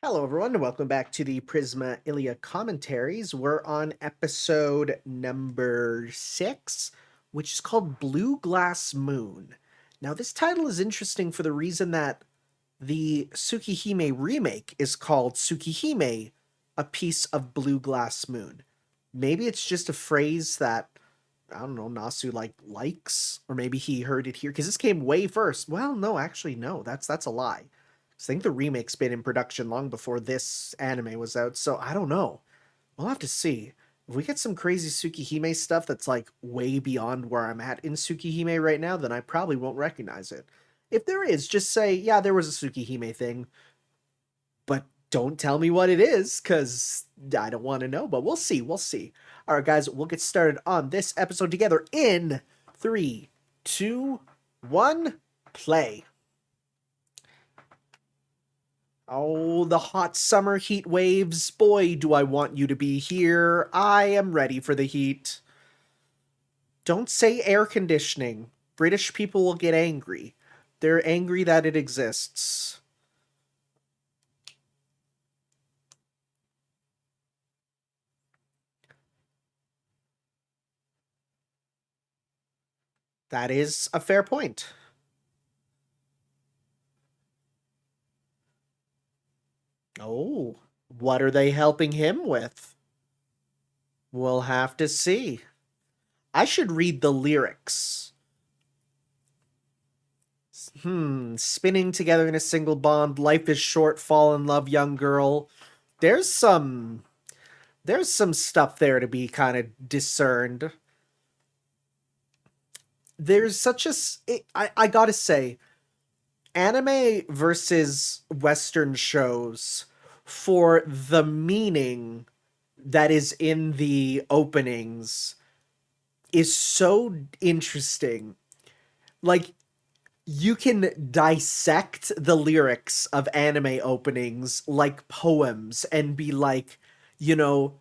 Hello, everyone, and welcome back to the Prisma Illya commentaries. We're on episode number 6, which is called Blue Glass Moon. Now, this title is interesting for the reason that the Tsukihime remake is called Tsukihime, a piece of blue glass moon. Maybe it's just a phrase that, I don't know, Nasu likes, or maybe he heard it here, because this came way first. Well, no, actually, no, that's a lie. I think the remake's been in production long before this anime was out, so I don't know. We'll have to see. If we get some crazy Tsukihime stuff that's like way beyond where I'm at in Tsukihime right now, then I probably won't recognize it. If there is, just say, yeah, there was a Tsukihime thing, but don't tell me what it is, because I don't want to know, but we'll see. We'll see. All right, guys, we'll get started on this episode together in 3, 2, 1, play. Oh, the hot summer heat waves. Boy, do I want you to be here. I am ready for the heat. Don't say air conditioning. British people will get angry. They're angry that it exists. That is a fair point. Oh, what are they helping him with? We'll have to see. I should read the lyrics. Spinning together in a single bond, life is short, fall in love, young girl. There's some there's some stuff there to be kind of discerned. There's such a I gotta say, anime versus Western shows for the meaning that is in the openings is so interesting. Like, you can dissect the lyrics of anime openings like poems and be like, you know,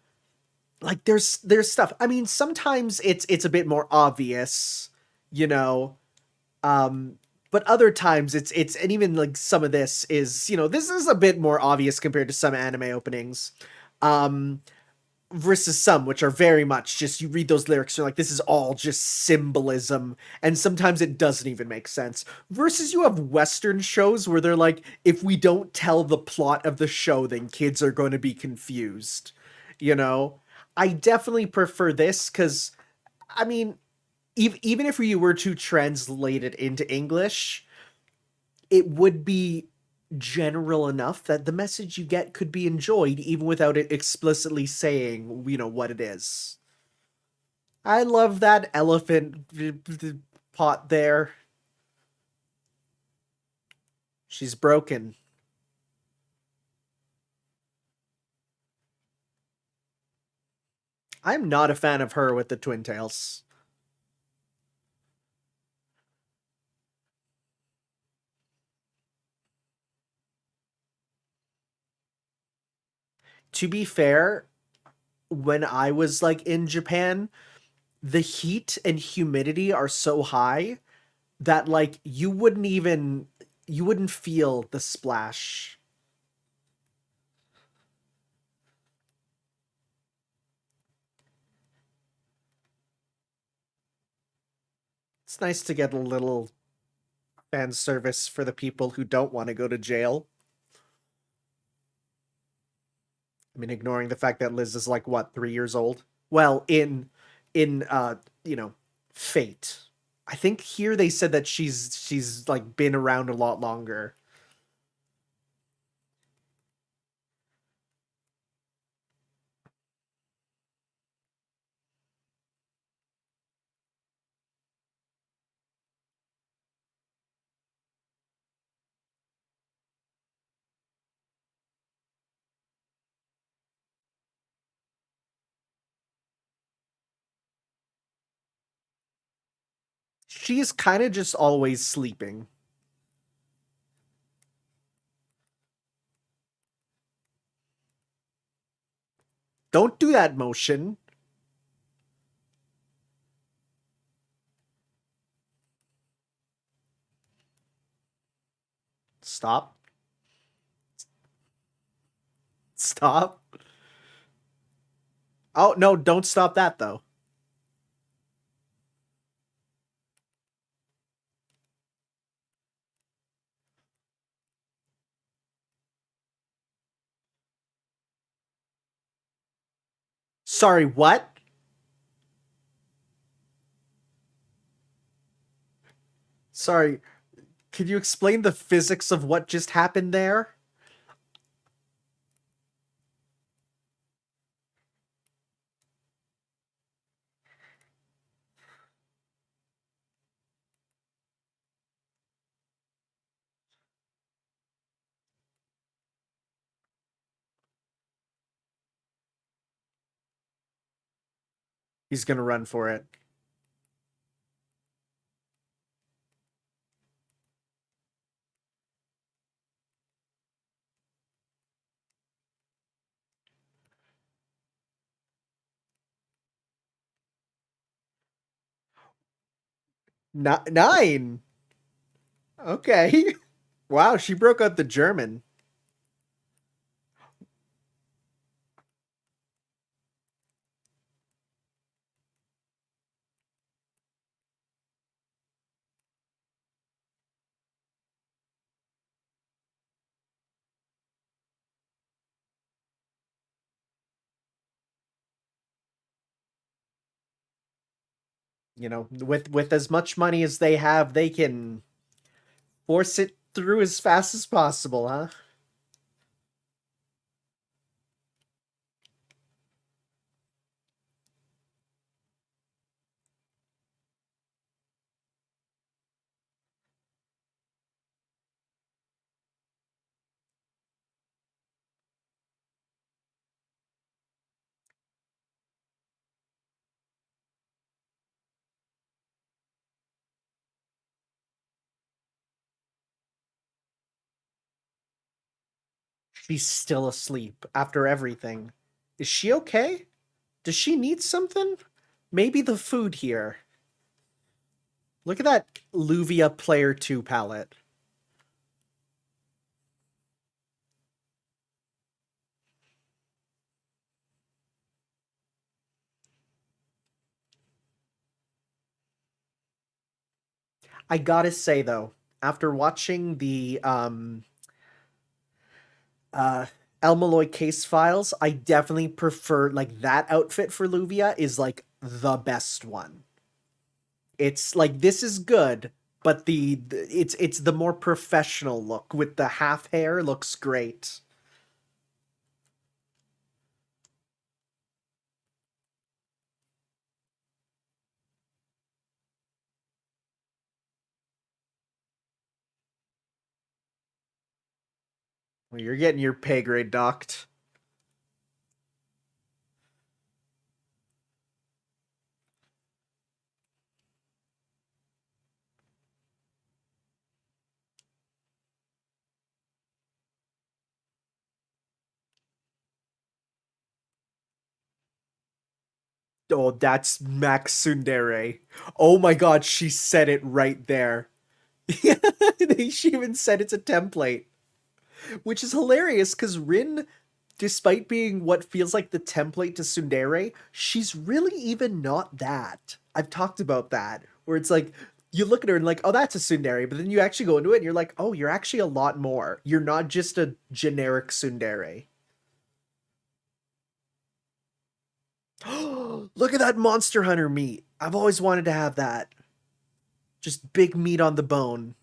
like there's stuff. I mean, sometimes it's a bit more obvious, you know, um but other times it's and even like some of this is, this is a bit more obvious compared to some anime openings. Um versus some which are very much just, you read those lyrics, you're like, this is all just symbolism, and sometimes it doesn't even make sense. Versus you have Western shows where they're like, if we don't tell the plot of the show, then kids are going to be confused. you know I definitely prefer this because, I mean, even if you were to translate it into English, it would be general enough that the message you get could be enjoyed even without it explicitly saying, what it is. I love that elephant pot there. She's broken. I'm not a fan of her with the twin tails. To be fair, when I was like in Japan, the heat and humidity are so high that like you wouldn't feel the splash. It's nice to get a little fan service for the people who don't want to go to jail. I mean, ignoring the fact that Liz is like, what, 3 years old? Well, in you know, Fate. I think here they said that she's like been around a lot longer. She's kind of just always sleeping. Don't do that motion. Stop. stop. Oh no, don't stop that though. Sorry, what? Sorry, can you explain the physics of what just happened there? He's gonna run for it. Nine. Okay. Wow, she broke out the German. With as much money as they have, they can force it through as fast as possible, huh? She's still asleep after everything. Is she okay? Does she need something? Maybe the food here. Look at that Luvia Player 2 palette. I gotta say though, after watching the uh Elmaloy case files, I definitely prefer like that outfit for Luvia is like the best one. It's like this is good, but it's the more professional look with the half hair looks great. Well, you're getting your pay grade docked. Oh, that's Max Sundere. Oh my god, she said it right there. She even said it's a template, which is hilarious because Rin, despite being what feels like the template to Sundere, she's really even not that. I've talked about that, where it's like you look at her and like, oh, that's a Sundere, but then you actually go into it and you're like, oh, you're actually a lot more. You're not just a generic Sundere. Look at that Monster Hunter meat. I've always wanted to have that. Just big meat on the bone.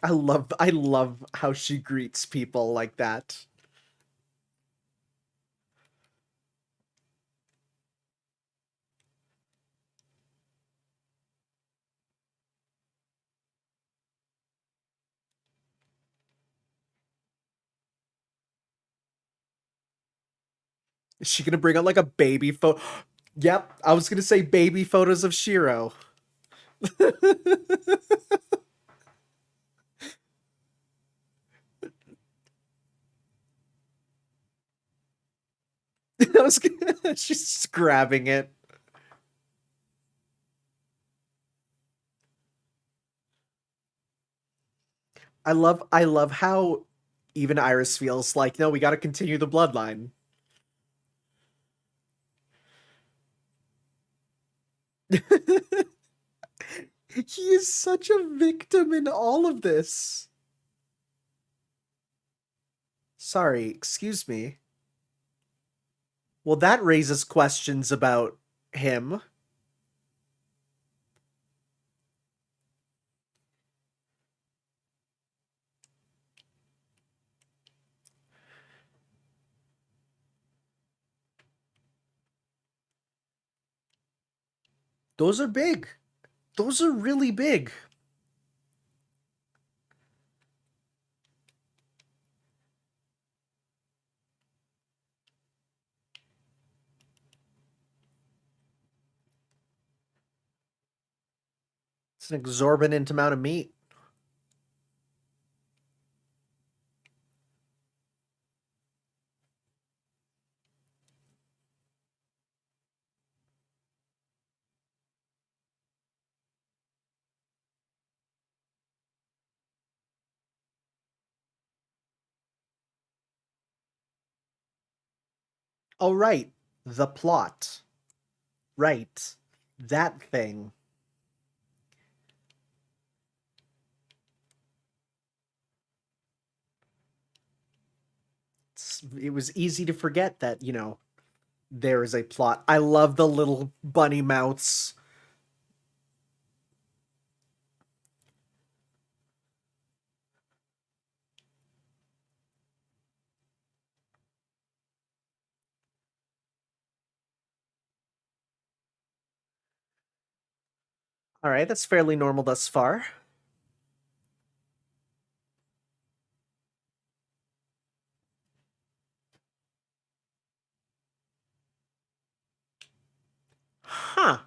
I love how she greets people like that. Is she gonna bring out like a baby photo? Yep, I was gonna say baby photos of Shiro. She's just grabbing it. I love how even Iris feels like, no, we got to continue the bloodline. He is such a victim in all of this. Sorry, excuse me. Well, that raises questions about him. Those are big. Those are really big. It's an exorbitant amount of meat. Oh, right. The plot. Right. That thing. It was easy to forget that, there is a plot. I love the little bunny mouths. All right, that's fairly normal thus far. Huh.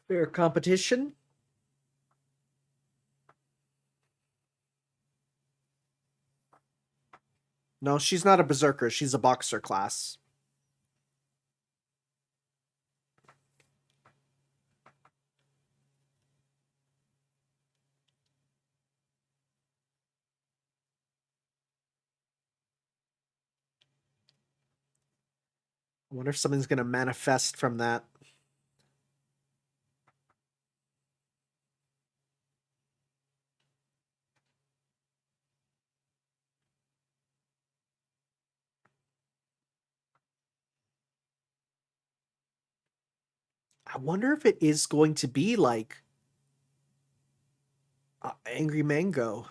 Fair competition. No, she's not a berserker. She's a boxer class. I wonder if something's going to manifest from that. I wonder if it is going to be like Angry Mango.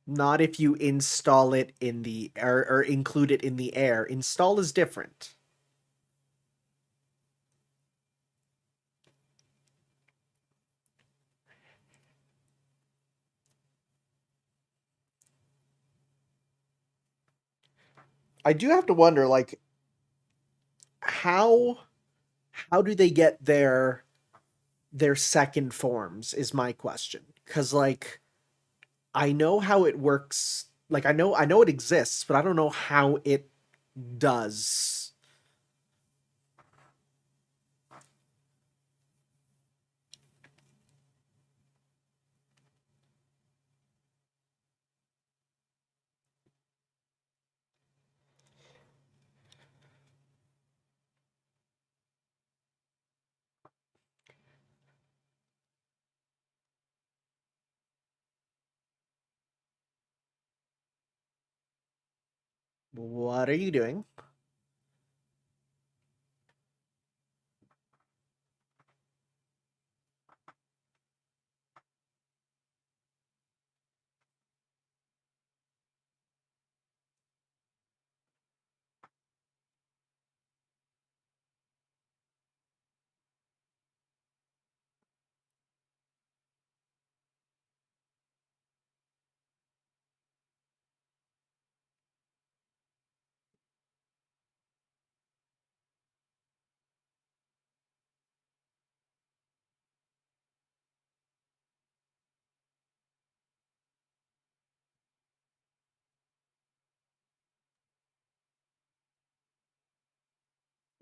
Not if you install it in the air or include it in the air. Install is different. I do have to wonder, like, how how do they get their second forms is my question. Cause like I know how it works. Like I know it exists, but I don't know how it does. What are you doing?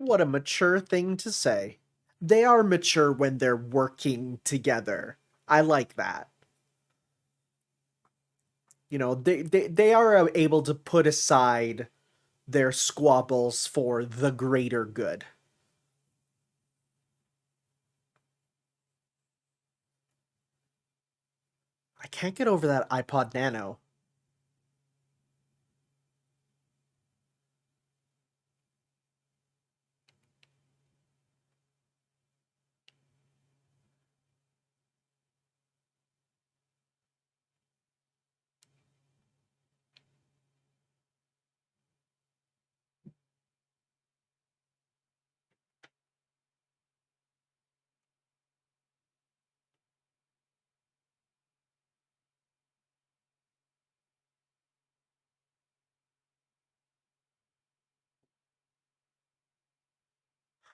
What a mature thing to say. They are mature when they're working together. I like that. You know, they are able to put aside their squabbles for the greater good. I can't get over that iPod Nano.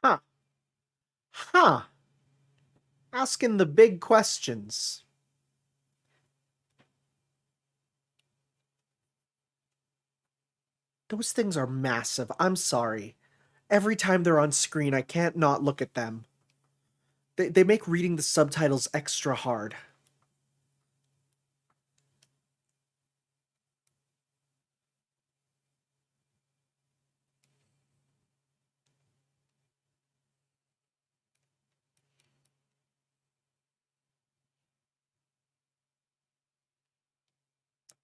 Huh. Huh. Asking the big questions. Those things are massive. I'm sorry. Every time they're on screen, I can't not look at them. They make reading the subtitles extra hard.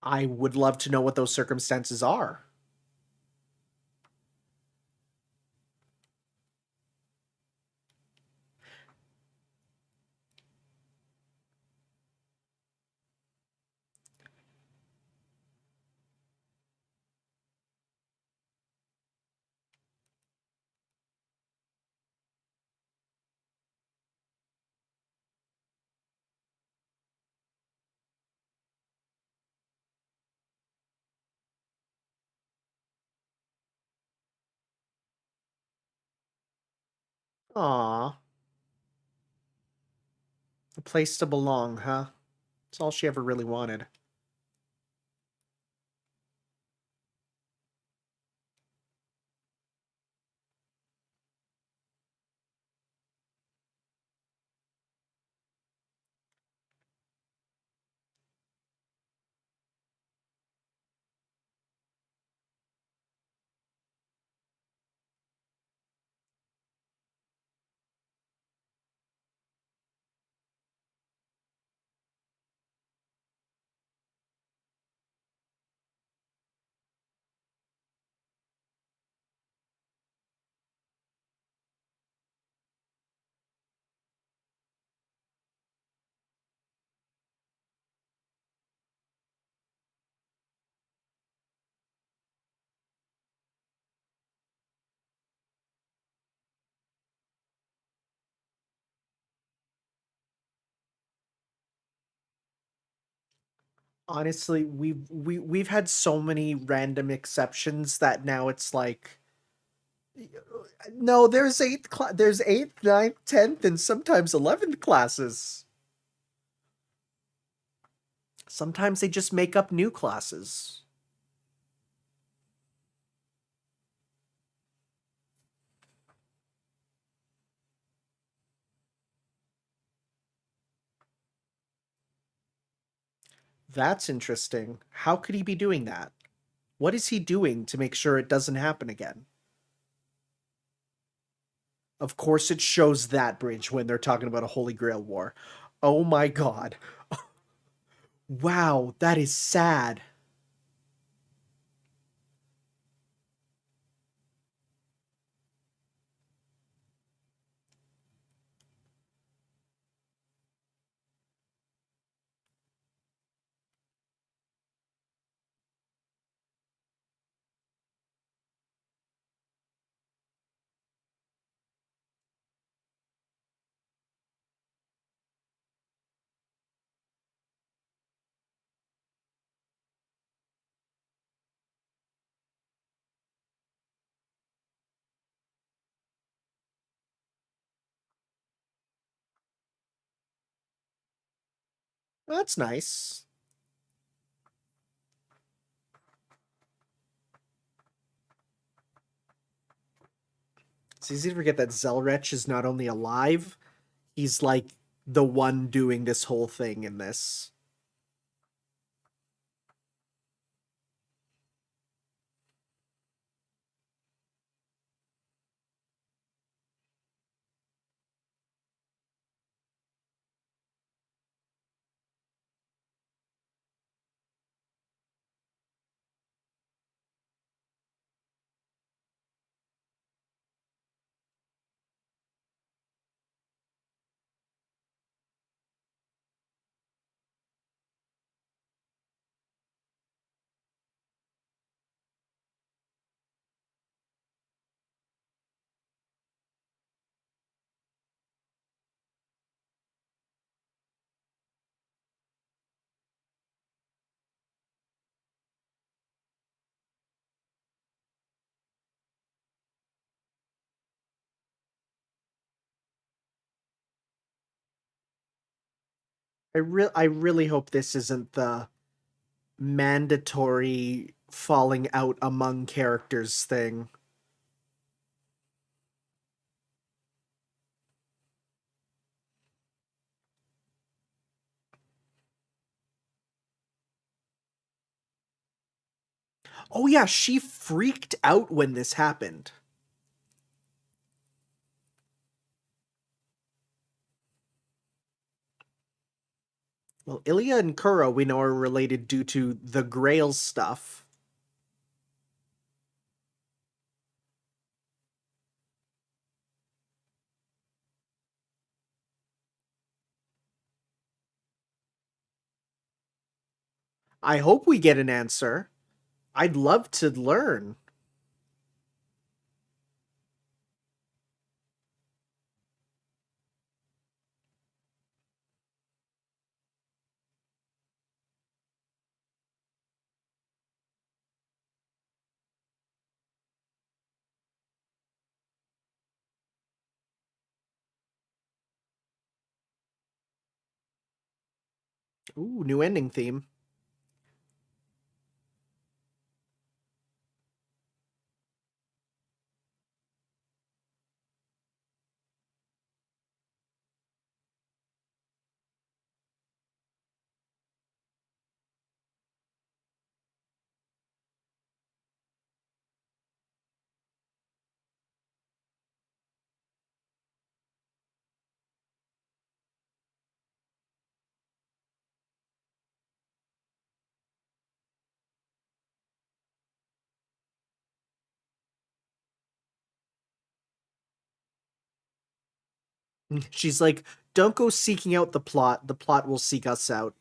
I would love to know what those circumstances are. Aw, a place to belong, huh? That's all she ever really wanted. Honestly, we've had so many random exceptions that now it's like, no, there's eighth, ninth, 10th, and sometimes 11th classes. Sometimes they just make up new classes. That's interesting. How could he be doing that? What is he doing to make sure it doesn't happen again? Of course, it shows that bridge when they're talking about a Holy Grail war. Oh my god. Wow, that is sad. That's nice. It's easy to forget that Zelrech is not only alive, he's like the one doing this whole thing in this. I really hope this isn't the mandatory falling out among characters thing. Oh yeah, she freaked out when this happened. Well, Ilya and Kuro we know are related due to the Grail stuff. I hope we get an answer. I'd love to learn. Ooh, new ending theme. She's like, don't go seeking out the plot. The plot will seek us out.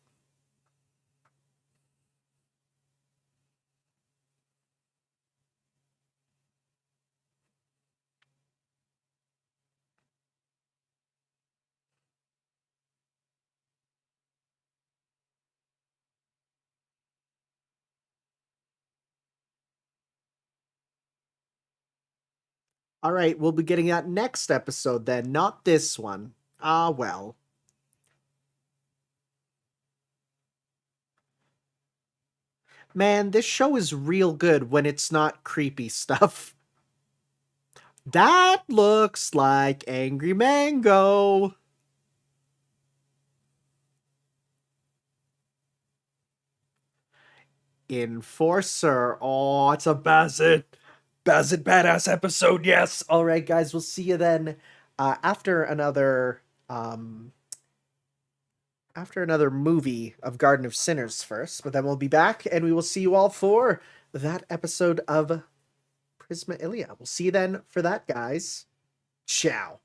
All right, we'll be getting that next episode then, not this one. Ah, well. Man, this show is real good when it's not creepy stuff. That looks like Angry Mango. Enforcer. Oh, it's a Bassett badass episode. Yes. All right, guys, we'll see you then after another movie of Garden of Sinners first, but then we'll be back and we will see you all for that episode of Prisma Illya. We'll see you then for that, guys. Ciao.